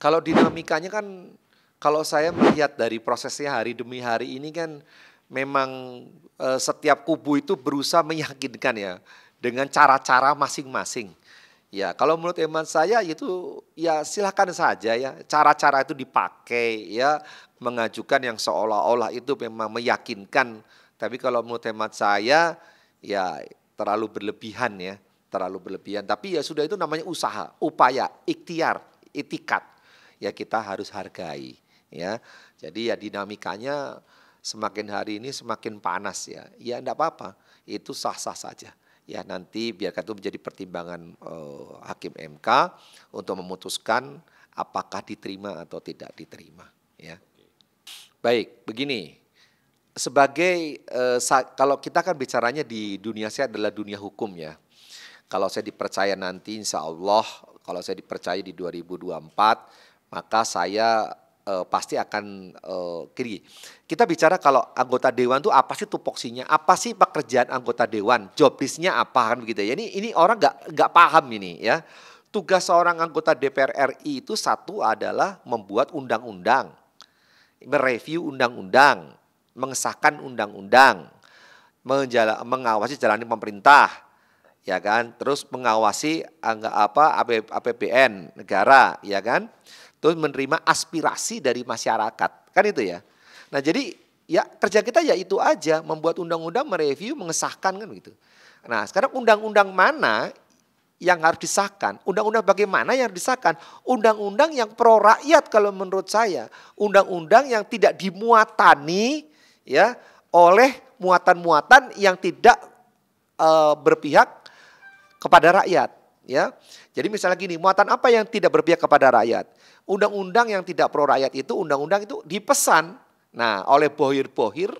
Kalau dinamikanya kan, kalau saya melihat dari prosesnya hari demi hari ini kan memang setiap kubu itu berusaha meyakinkan ya dengan cara-cara masing-masing. Ya, kalau menurut hemat saya itu ya silakan saja ya cara-cara itu dipakai ya mengajukan yang seolah-olah itu memang meyakinkan. Tapi kalau menurut hemat saya ya terlalu berlebihan ya, terlalu berlebihan. Tapi ya sudah itu namanya usaha, upaya, ikhtiar, itikat. Ya kita harus hargai ya. Jadi ya dinamikanya semakin hari ini semakin panas ya. Ya enggak apa-apa, itu sah-sah saja. Ya nanti biarkan itu menjadi pertimbangan hakim MK untuk memutuskan apakah diterima atau tidak diterima. Ya. Baik, begini. Sebagai kalau kita kan bicaranya di dunia saya adalah dunia hukum ya. Kalau saya dipercaya nanti insya Allah, kalau saya dipercaya di 2024, maka saya pasti akan gini. Kita bicara kalau anggota dewan itu apa sih tupoksinya, apa sih pekerjaan anggota dewan, job list-nya apa kan begitu ya. Ini orang nggak paham ini ya. Tugas seorang anggota DPR RI itu satu adalah membuat undang-undang, mereview undang-undang, mengesahkan undang-undang, mengawasi jalannya pemerintah, ya kan, terus mengawasi APBN negara, ya kan, terus menerima aspirasi dari masyarakat, kan itu ya. Nah jadi ya kerja kita ya itu aja, membuat undang-undang, mereview, mengesahkan kan gitu. Nah sekarang undang-undang mana yang harus disahkan? Undang-undang bagaimana yang harus disahkan? Undang-undang yang pro rakyat kalau menurut saya. Undang-undang yang tidak dimuatani ya oleh muatan-muatan yang tidak berpihak kepada rakyat. Ya, jadi misalnya gini, muatan apa yang tidak berpihak kepada rakyat? Undang-undang yang tidak pro rakyat itu, undang-undang itu dipesan, nah oleh bohir-bohir,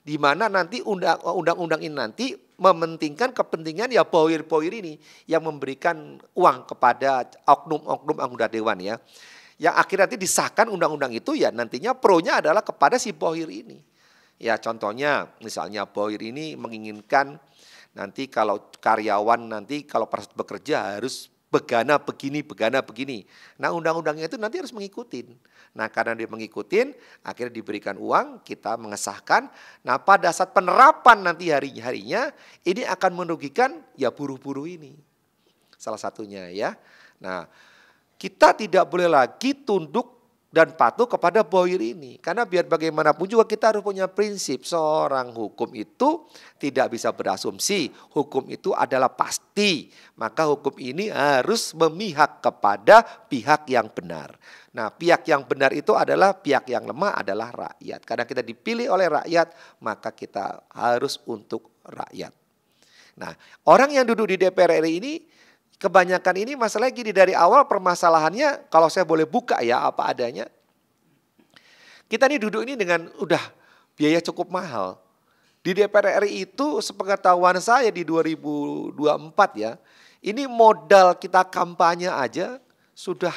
di mana nanti undang-undang ini nanti mementingkan kepentingan ya bohir-bohir ini yang memberikan uang kepada oknum-oknum anggota dewan ya. Yang akhirnya nanti disahkan undang-undang itu ya nantinya pro-nya adalah kepada si bohir ini. Ya contohnya misalnya bohir ini menginginkan nanti kalau karyawan nanti kalau bekerja harus begana begini. Nah undang-undangnya itu nanti harus mengikutin. Nah karena dia mengikutin akhirnya diberikan uang, kita mengesahkan. Nah pada saat penerapan nanti harinya ini akan merugikan ya buruh-buruh ini. Salah satunya ya. Nah kita tidak boleh lagi tunduk dan patuh kepada bohir ini. Karena biar bagaimanapun juga kita harus punya prinsip. Seorang hukum itu tidak bisa berasumsi. Hukum itu adalah pasti. Maka hukum ini harus memihak kepada pihak yang benar. Nah pihak yang benar itu adalah pihak yang lemah adalah rakyat. Karena kita dipilih oleh rakyat maka kita harus untuk rakyat. Nah orang yang duduk di DPR RI ini kebanyakan ini masalahnya gini, dari awal permasalahannya kalau saya boleh buka ya apa adanya. Kita ini duduk ini dengan udah biaya cukup mahal. Di DPR RI itu sepengetahuan saya di 2024 ya. Ini modal kita kampanye aja sudah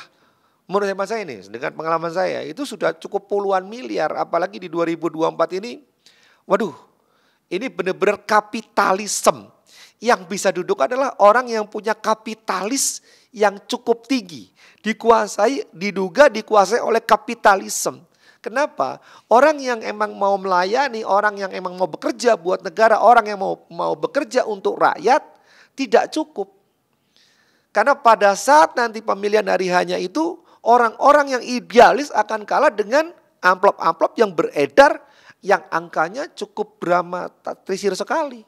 menurut hemat saya ini dengan pengalaman saya itu sudah cukup puluhan miliar. Apalagi di 2024 ini waduh ini benar-benar kapitalisme. Yang bisa duduk adalah orang yang punya kapitalis yang cukup tinggi. Diduga dikuasai oleh kapitalisme. Kenapa? Orang yang emang mau melayani, orang yang emang mau bekerja buat negara, orang yang mau bekerja untuk rakyat, tidak cukup. Karena pada saat nanti pemilihan hari hanya itu, orang-orang yang idealis akan kalah dengan amplop-amplop yang beredar, yang angkanya cukup dramatisir sekali.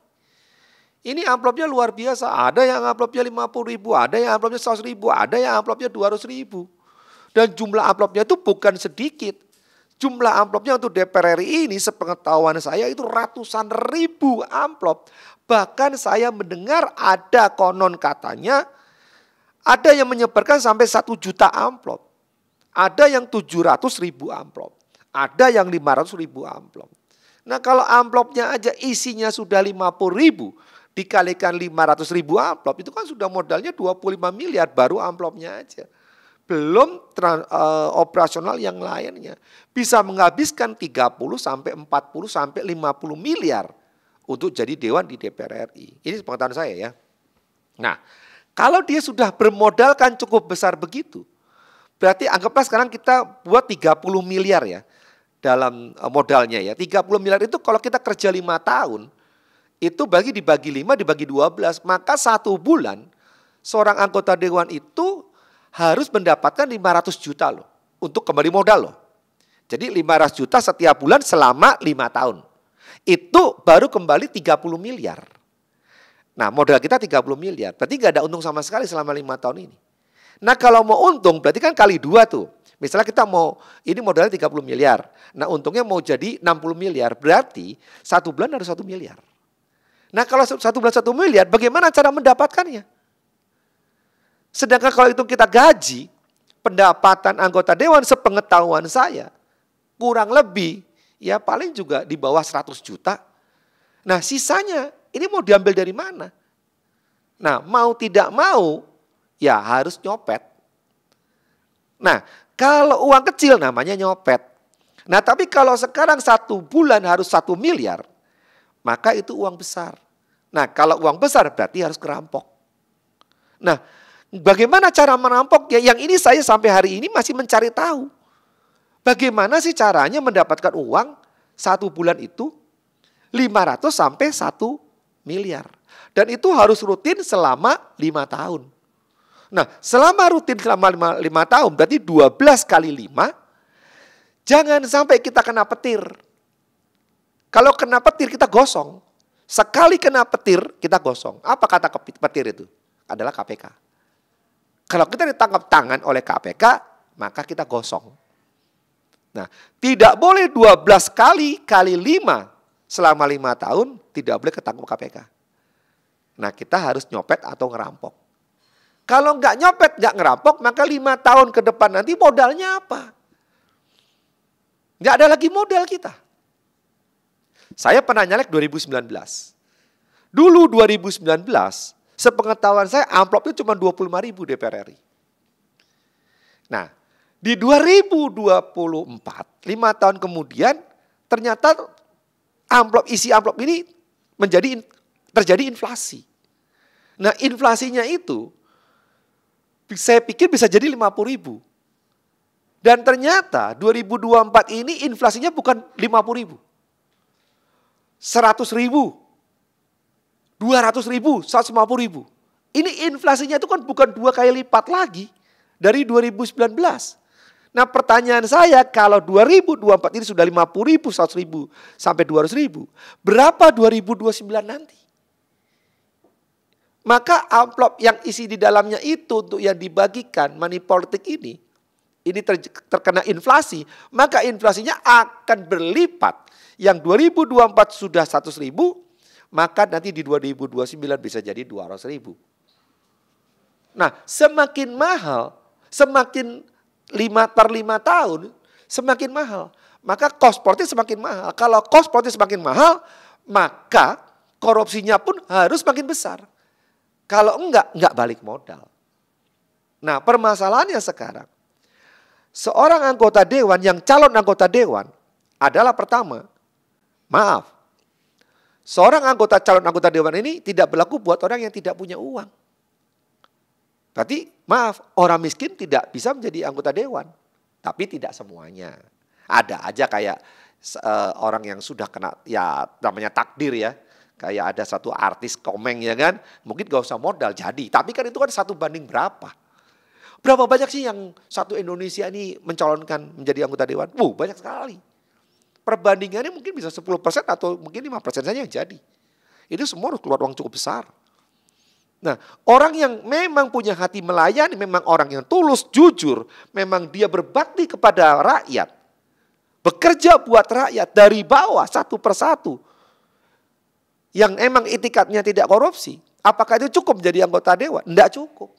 Ini amplopnya luar biasa, ada yang amplopnya 50.000, ada yang amplopnya 100.000, ada yang amplopnya 200.000. Dan jumlah amplopnya itu bukan sedikit. Jumlah amplopnya untuk DPR RI ini sepengetahuan saya itu ratusan ribu amplop. Bahkan saya mendengar ada konon katanya, ada yang menyebarkan sampai 1 juta amplop. Ada yang 700.000 amplop, ada yang 500.000 amplop. Nah kalau amplopnya aja isinya sudah 50.000, dikalikan 500.000 amplop itu kan sudah modalnya 25 miliar baru amplopnya aja. Belum operasional yang lainnya. Bisa menghabiskan 30 sampai 40 sampai 50 miliar untuk jadi dewan di DPR RI. Ini pengetahuan saya ya. Nah, kalau dia sudah bermodalkan cukup besar begitu, Berarti anggaplah sekarang kita buat 30 miliar ya dalam modalnya ya. 30 miliar itu kalau kita kerja 5 tahun, itu dibagi 5 dibagi 12, maka 1 bulan seorang anggota dewan itu harus mendapatkan 500 juta loh untuk kembali modal loh. Jadi 500 juta setiap bulan selama 5 tahun. Itu baru kembali 30 miliar. Nah modal kita 30 miliar, berarti nggak ada untung sama sekali selama 5 tahun ini. Nah kalau mau untung berarti kan kali 2 tuh. Misalnya kita mau, ini modalnya 30 miliar. Nah untungnya mau jadi 60 miliar, berarti 1 bulan harus 1 miliar. Nah kalau 1 bulan 1 miliar, bagaimana cara mendapatkannya? Sedangkan kalau itu kita gaji, pendapatan anggota dewan sepengetahuan saya, kurang lebih ya paling juga di bawah 100 juta. Nah sisanya ini mau diambil dari mana? Nah mau tidak mau ya harus nyopet. Nah kalau uang kecil namanya nyopet. Nah tapi kalau sekarang 1 bulan harus 1 miliar, maka itu uang besar. Nah kalau uang besar berarti harus kerampok. Nah bagaimana cara merampok? Ya yang ini saya sampai hari ini masih mencari tahu. Bagaimana sih caranya mendapatkan uang 1 bulan itu 500 sampai 1 miliar. Dan itu harus rutin selama 5 tahun. Nah selama rutin selama 5 tahun berarti 12 kali 5. Jangan sampai kita kena petir. Kalau kena petir kita gosong. Sekali kena petir kita gosong. Apa kata petir itu? Adalah KPK. Kalau kita ditangkap tangan oleh KPK maka kita gosong. Nah tidak boleh 12 kali 5 selama 5 tahun tidak boleh ketangkap KPK. Nah kita harus nyopet atau ngerampok. Kalau nggak nyopet, nggak ngerampok, maka 5 tahun ke depan nanti modalnya apa? Nggak ada lagi modal kita. Saya pernah nyalek 2019. Dulu 2019, sepengetahuan saya amplop itu cuma 25.000 DPR RI. Nah, di 2024, 5 tahun kemudian, ternyata isi amplop ini terjadi inflasi. Nah, inflasinya itu saya pikir bisa jadi 50.000. Dan ternyata 2024 ini inflasinya bukan 50.000. 100.000. 200.000, 150.000. Ini inflasinya itu kan bukan 2 kali lipat lagi dari 2019. Nah pertanyaan saya kalau 2024 ini sudah 50.000, 100.000 sampai 200.000. Berapa 2029 nanti? Maka amplop yang isi di dalamnya itu untuk yang dibagikan money politik ini terkena inflasi, maka inflasinya akan berlipat. Yang 2024 sudah 100.000, maka nanti di 2029 bisa jadi 200.000. Nah semakin mahal, semakin 5 tahun, semakin mahal. Maka cost politik semakin mahal. Kalau cost politik semakin mahal, maka korupsinya pun harus semakin besar. Kalau enggak balik modal. Nah permasalahannya sekarang, seorang anggota dewan yang calon anggota dewan adalah pertama, maaf, seorang calon anggota dewan ini tidak berlaku buat orang yang tidak punya uang. Berarti maaf, orang miskin tidak bisa menjadi anggota dewan. Tapi tidak semuanya. Ada aja kayak orang yang sudah kena, ya namanya takdir ya. Kayak ada satu artis Komeng ya kan, mungkin gak usah modal jadi. Tapi kan itu kan 1 banding berapa. Berapa banyak sih yang satu Indonesia ini mencalonkan menjadi anggota dewan? Banyak sekali. Perbandingannya mungkin bisa 10% atau mungkin 5% saja yang jadi. Itu semua harus keluar uang cukup besar. Nah orang yang memang punya hati melayani, memang orang yang tulus, jujur, memang dia berbakti kepada rakyat. Bekerja buat rakyat dari bawah satu persatu. Yang emang itikadnya tidak korupsi, apakah itu cukup menjadi anggota dewan? Tidak cukup.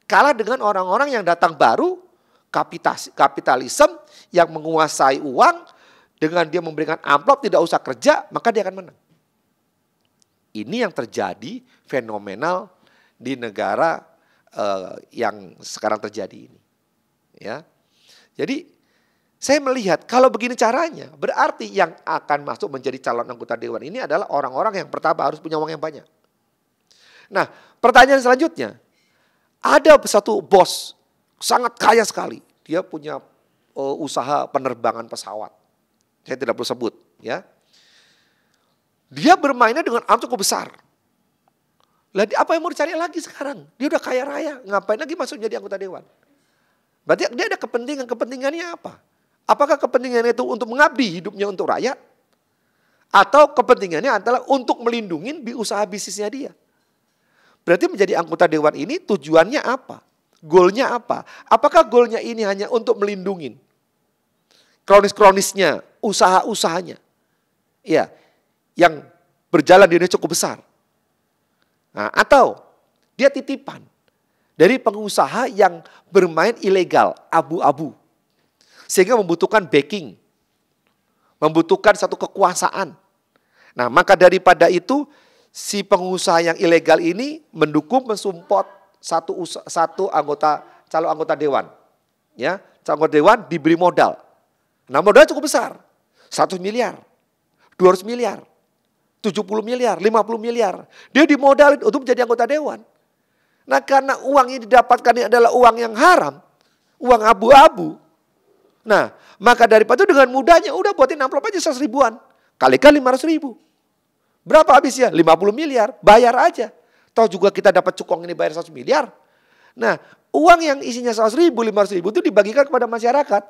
Kalah dengan orang-orang yang datang baru, kapitalisme yang menguasai uang, dengan dia memberikan amplop tidak usah kerja, maka dia akan menang. Ini yang terjadi fenomenal di negara yang sekarang terjadi ini. Ya, jadi saya melihat kalau begini caranya, berarti yang akan masuk menjadi calon anggota dewan ini adalah orang-orang yang pertama harus punya uang yang banyak. Nah pertanyaan selanjutnya, ada satu bos sangat kaya sekali. Dia punya usaha penerbangan pesawat. Saya tidak perlu sebut, ya. Dia bermainnya dengan arus cukup besar. Lah apa yang mau dicari lagi sekarang? Dia udah kaya raya, ngapain lagi masuk jadi anggota dewan? Berarti dia ada kepentingannya apa? Apakah kepentingannya itu untuk mengabdi hidupnya untuk rakyat? Atau kepentingannya adalah untuk melindungi usaha bisnisnya dia? Berarti menjadi anggota dewan ini tujuannya apa? Goalnya apa? Apakah goalnya ini hanya untuk melindungi kronis-kronisnya, usaha-usahanya? Ya, yang berjalan di Indonesia cukup besar. Nah, atau dia titipan dari pengusaha yang bermain ilegal, abu-abu. Sehingga membutuhkan backing, membutuhkan satu kekuasaan. Nah, maka daripada itu si pengusaha yang ilegal ini mendukung, mensupport satu calon anggota dewan. Ya, calon anggota dewan diberi modal. Nah, modalnya cukup besar. 100 miliar, 200 miliar, 70 miliar, 50 miliar. Dia dimodalin untuk menjadi anggota dewan. Nah, karena uang yang didapatkan ini adalah uang yang haram, uang abu-abu. Nah, maka daripada itu dengan mudahnya udah buatin amplop aja 100 ribuan. Kalikan 500 ribu. Berapa habisnya? 50 miliar. Bayar aja. Tahu juga kita dapat cukong ini bayar 100 miliar. Nah, uang yang isinya 100 ribu, 500 ribu itu dibagikan kepada masyarakat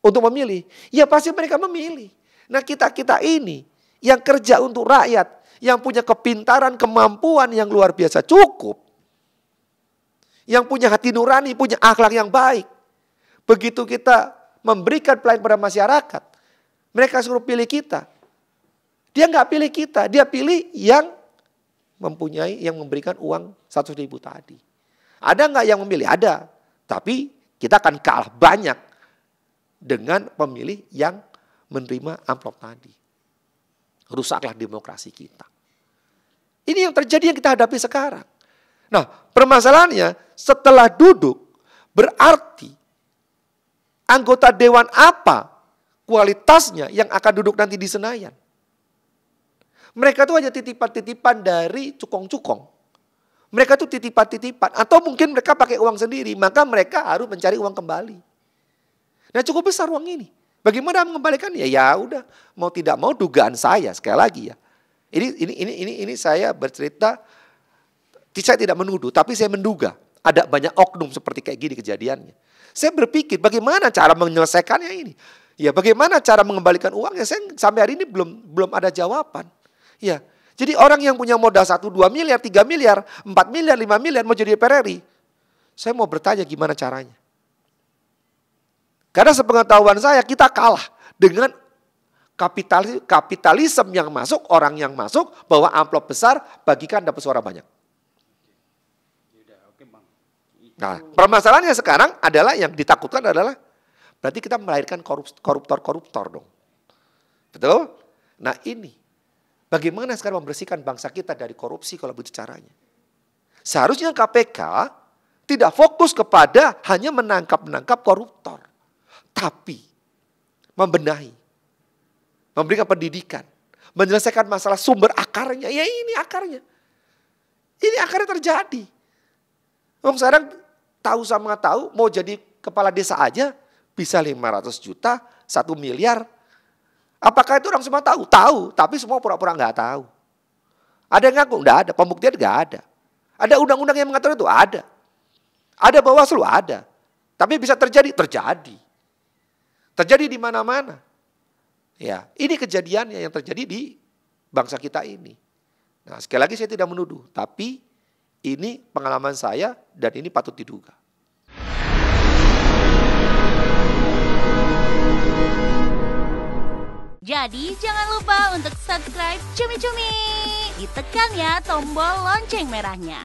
untuk memilih. Ya pasti mereka memilih. Nah, kita ini yang kerja untuk rakyat, yang punya kepintaran, kemampuan yang luar biasa cukup. Yang punya hati nurani, punya akhlak yang baik. Begitu kita memberikan pelayanan pada masyarakat, mereka suruh pilih kita. Dia nggak pilih kita, dia pilih yang mempunyai, yang memberikan uang 100 ribu tadi. Ada nggak yang memilih? Ada. Tapi kita akan kalah banyak dengan pemilih yang menerima amplop tadi. Rusaklah demokrasi kita. Ini yang terjadi, yang kita hadapi sekarang. Nah, permasalahannya setelah duduk, berarti anggota dewan apa kualitasnya yang akan duduk nanti di Senayan? Mereka itu hanya titipan-titipan dari cukong-cukong. Mereka itu titipan-titipan. Atau mungkin mereka pakai uang sendiri. Maka mereka harus mencari uang kembali. Nah, cukup besar uang ini. Bagaimana mengembalikannya? Ya udah, mau tidak mau dugaan saya. Sekali lagi ya. Ini saya bercerita. Saya tidak menuduh, tapi saya menduga. Ada banyak oknum seperti kayak gini kejadiannya. Saya berpikir bagaimana cara menyelesaikannya ini. Ya, bagaimana cara mengembalikan uangnya? Saya sampai hari ini belum ada jawaban. Ya, jadi orang yang punya modal 1, 2 miliar, 3 miliar, 4 miliar, 5 miliar mau jadi DPR RI. Saya mau bertanya gimana caranya. Karena sepengetahuan saya kita kalah dengan kapitalisme yang masuk, orang yang masuk, bawa amplop besar, bagikan dapat suara banyak. Nah, permasalahannya sekarang adalah yang ditakutkan adalah berarti kita melahirkan koruptor-koruptor dong. Betul? Nah ini, bagaimana sekarang membersihkan bangsa kita dari korupsi kalau begitu caranya? Seharusnya KPK tidak fokus kepada hanya menangkap koruptor. Tapi membenahi, memberikan pendidikan, menyelesaikan masalah sumber akarnya. Ya ini akarnya. Ini akarnya terjadi. Sekarang tahu mau jadi kepala desa aja bisa 500 juta, 1 miliar. Apakah itu orang semua tahu? Tahu, tapi semua pura-pura nggak tahu. Ada yang ngaku? Nggak ada, pembuktian nggak ada. Ada undang-undang yang mengatur itu? Ada. Ada Bawaslu? Ada. Tapi bisa terjadi? Terjadi. Terjadi di mana-mana. Ya, ini kejadiannya yang terjadi di bangsa kita ini. Nah, sekali lagi saya tidak menuduh, tapi ini pengalaman saya dan ini patut diduga. Jadi jangan lupa untuk subscribe Cumi Cumi. Ditekan ya tombol lonceng merahnya.